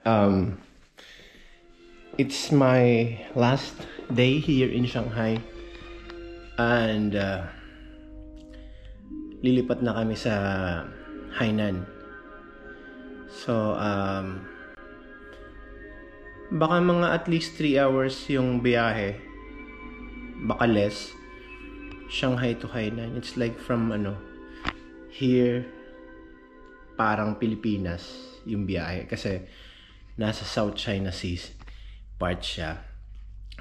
Um, it's my last day here in Shanghai and lilipat na kami sa Hainan. So baka mga at least 3 hours yung biyahe, baka less. Shanghai to Hainan, it's like from here parang Pilipinas yung biyahe kasi nasa South China Sea part siya.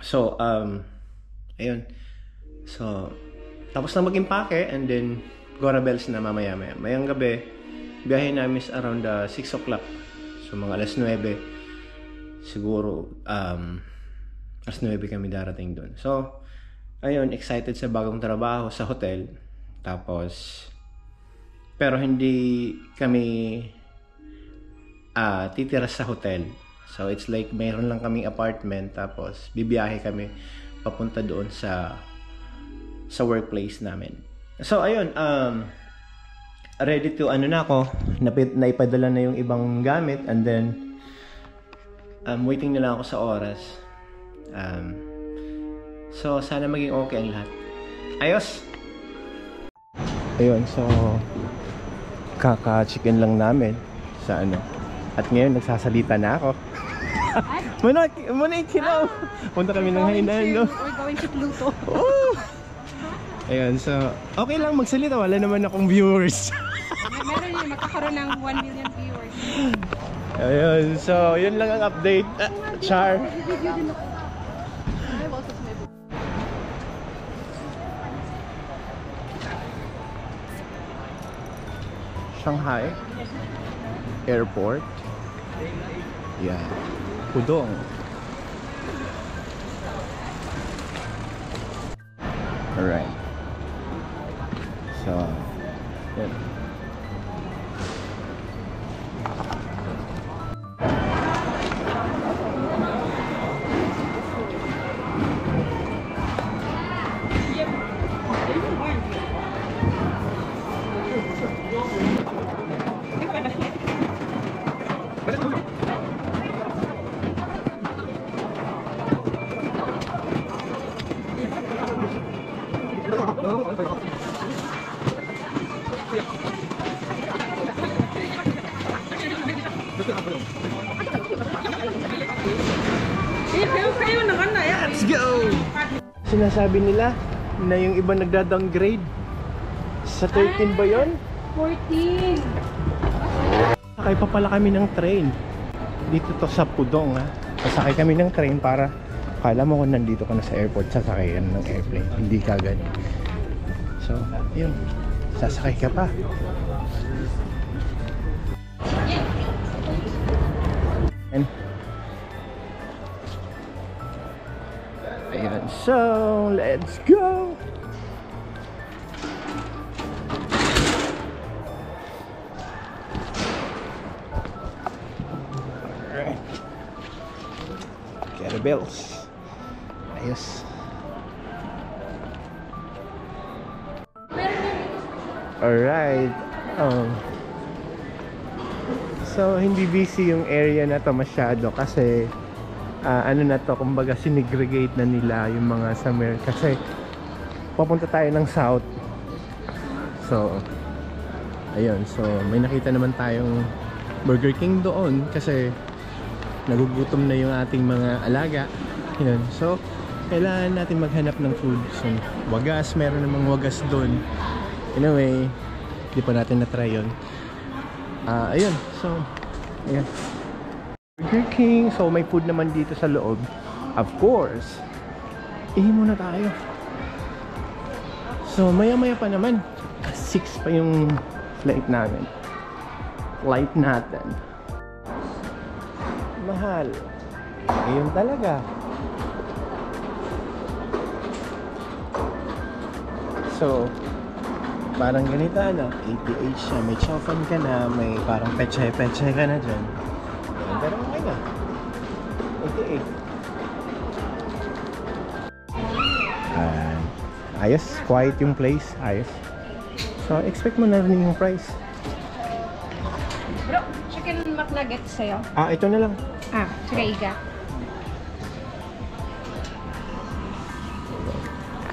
So ayun, so tapos na mag-impake and then Gora Bells na mamaya-maya. Mayang gabi biyahe namin is around 6 o'clock, so mga alas 9 siguro, alas 9 kami darating doon. So ayun, excited sa bagong trabaho sa hotel. Tapos pero hindi kami titira sa hotel. So it's like mayroon lang kaming apartment, tapos bibiyahe kami papunta doon sa workplace namin. So ayun, ready to na ako, naipadala na yung ibang gamit, and then waiting na lang ako sa oras. So sana maging okay ang lahat. Ayos. Ayun, so kaka-chicken lang namin sa at ngayon nagsasalita na ako. Muna ikilaw. Punta kami ng Hainan, no? We're going to Pluto. Oh! Ayun, so okay lang magsalita, wala naman akong viewers. Meron yun, magkakaroon ng 1 million viewers. Ayun, so yun lang ang update. Char. Shanghai Airport. Yeah. Pudong. Alright. So, yeah. Let's go! Sinasabi nila na yung iba nagda-downgrade. Sa 13 ba yun? 14! Sakay pa pala kami ng train. Dito to sa Pudong, ha. Sasakay kami ng train para kala mo kung nandito ka na sa airport, sasakay ka ng airplane. Hindi ka ganun. So, yun. Sasakay ka pa. And ayan, so let's go. Alright, kettlebells. Ayos. Alright, so hindi busy yung area na to masyado kasi na to, kumbaga sinegregate na nila yung mga summer kasi papunta tayo ng south. So ayun, so may nakita naman tayong Burger King doon kasi nagugutom na yung ating mga alaga. Yun, so kailangan natin maghanap ng food. So wagas, meron namang wagas doon. Anyway, hindi pa natin na-try yun. Ayun, so ayan, Burger King. So may food naman dito sa loob. Of course, ihi muna tayo. So maya maya pa naman, 6 pa yung flight namin. Flight natin. Mahal. Ayun talaga. So parang ganito 88 siya. May chofan ka na, may parang pechay-pechay ka na dyan. Pero okay na. 88. Ayos, quiet yung place. Ayos. So expect mo na rin yung price. Bro, chicken McNugget. nuggets sa'yo? Ito na lang. Tsaka iga.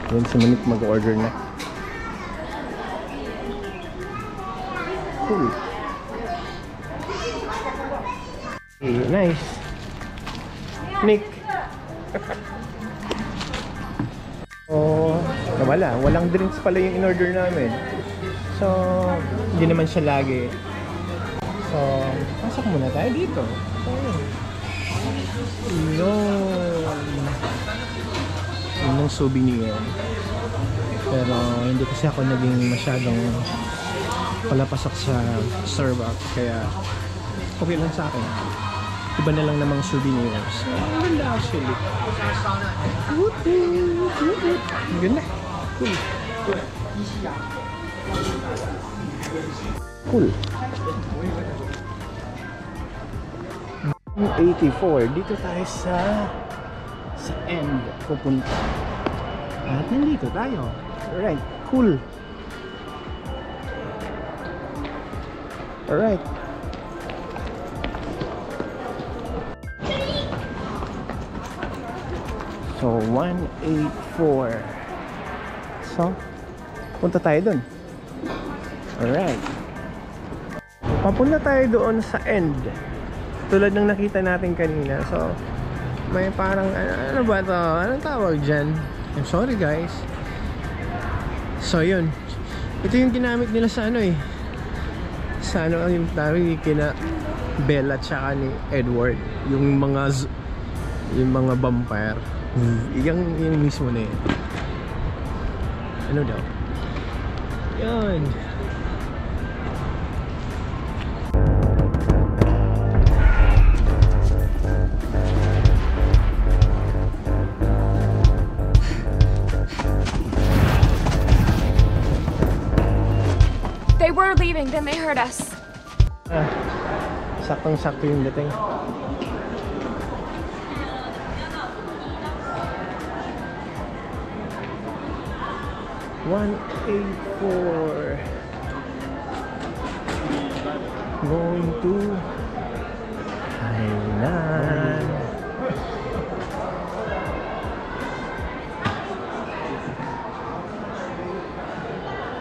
Yan si Monique mag-order na. Cool. Okay, nice. Nick. Walang drinks pala yung in-order namin. So, hindi naman siya lagi. So, pasok muna tayo dito. So, yun ng souvenir. Pero hindi kasi ako naging masyadong palapasok sa Starbucks, kaya okay lang sa akin. Iba na lang namang souvenirs. Ang ganda actually. Ang ganda. Cool. Cool. 84. Dito tayo sa end pupunta. At nandito tayo. Alright, cool. Alright. So, 184. So, punta tayo dun. Alright. Papunta tayo doon sa end. Tulad ng nakita natin kanina. So, may parang, ano ba to? Anong tawag dyan? I'm sorry guys. So, yun. Ito yung ginamit nila sa ano eh. Sa ano, yung tawag kina Bella tsaka ni Edward. Yung mga vampire. Yung mismo na yun. Ano daw? Yun. They were leaving, then they heard us. Saktong-sakto yung dating. $184. Going to Hainan.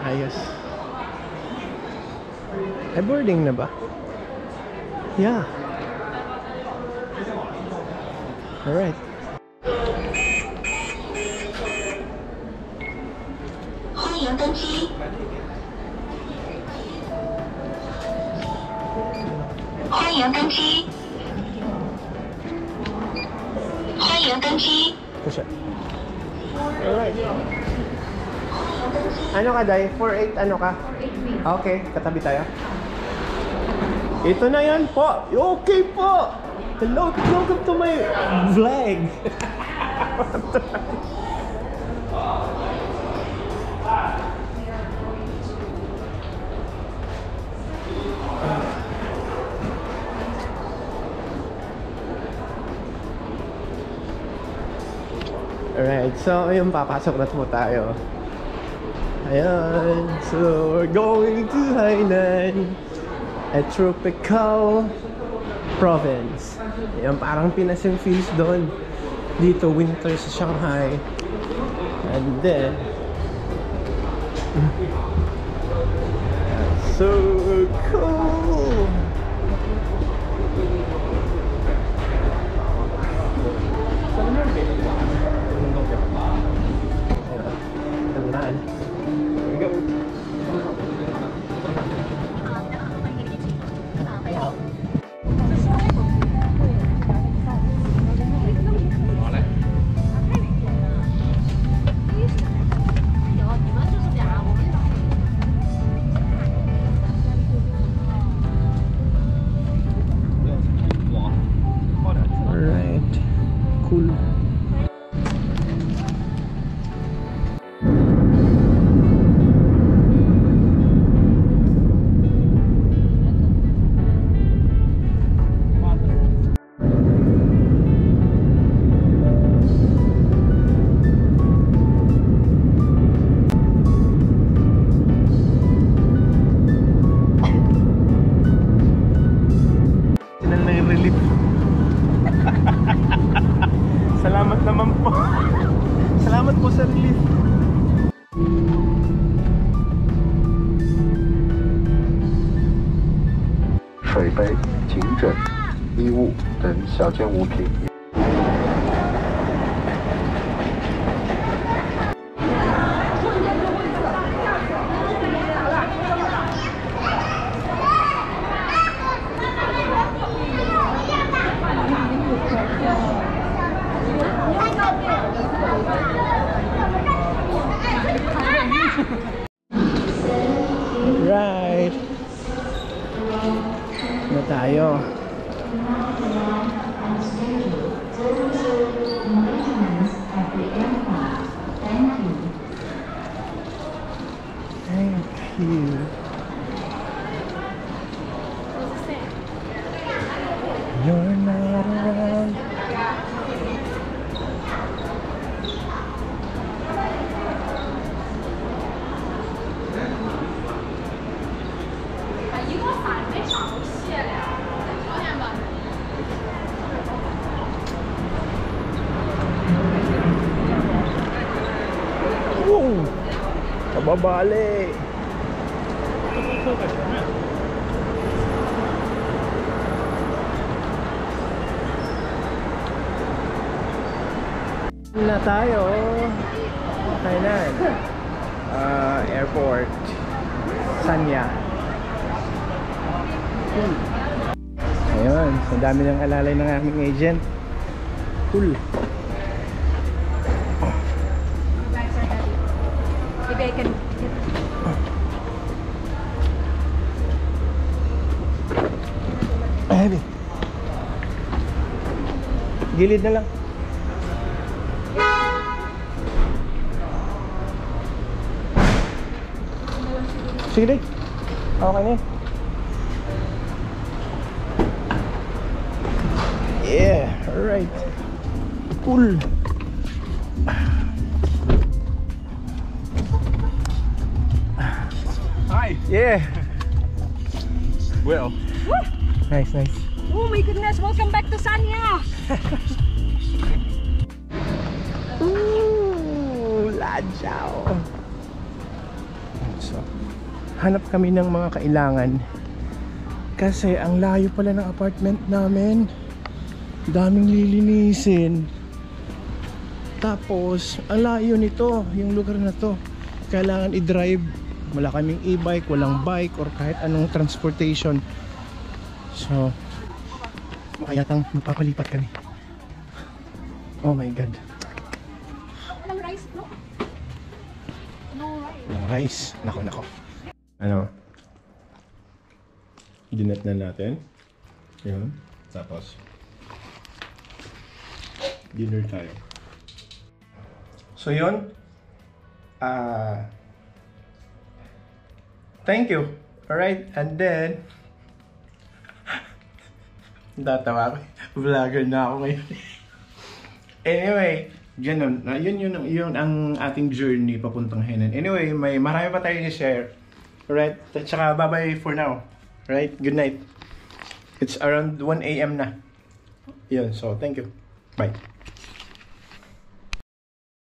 Ayos. Ay, boarding na ba? Yeah. Alright. Alright. Ano ka, Day? 48 ano ka? 483. Okay, katabi tayo. Ito na yan po. Okay po. Hello, welcome to my vlog. Alright, so yung papasok na po tayo. Ayan, so we're going to Hainan, a tropical province. Ayan, parang Pinas yung feels doon. Dito, winter sa Shanghai. And then, so cool! 杯、颈枕、衣物等小件物品。 Right. Na tayo. Thank you. You're not around. Kababali. Na tayo. Thailand. Airport. Sanya. Ayun, so dami ng alalay ng aming agent. Cool. Maybe I can Heavy. Gilid na lang. Sige din. Okay na. Yeah, alright. Cool. Hi. Yeah. Well. Nice, nice. Oh my goodness, welcome back to Sanya! Ooh, Lajao. So, hanap kami ng mga kailangan kasi ang layo pala ng apartment namin. Daming lilinisin. Tapos, ang layo nito, yung lugar na to. Kailangan i-drive. Wala kaming e-bike, walang bike or kahit anong transportation. So, baka yatang magpapalipat kami. Oh my God. Walang rice, no? No rice. Walang rice. Nako. Ano? Dinat na natin. Yun. Tapos, dinner tayo. So yun. Thank you. Alright, and then tatawa ko. Vlogger na ako ngayon. Anyway, ganun. Yun ang ating journey papuntang Hainan. Anyway, may marami pa tayo i-share. Alright, at saka bye-bye for now. Alright, good night. It's around 1 AM na. Yun, so thank you. Bye.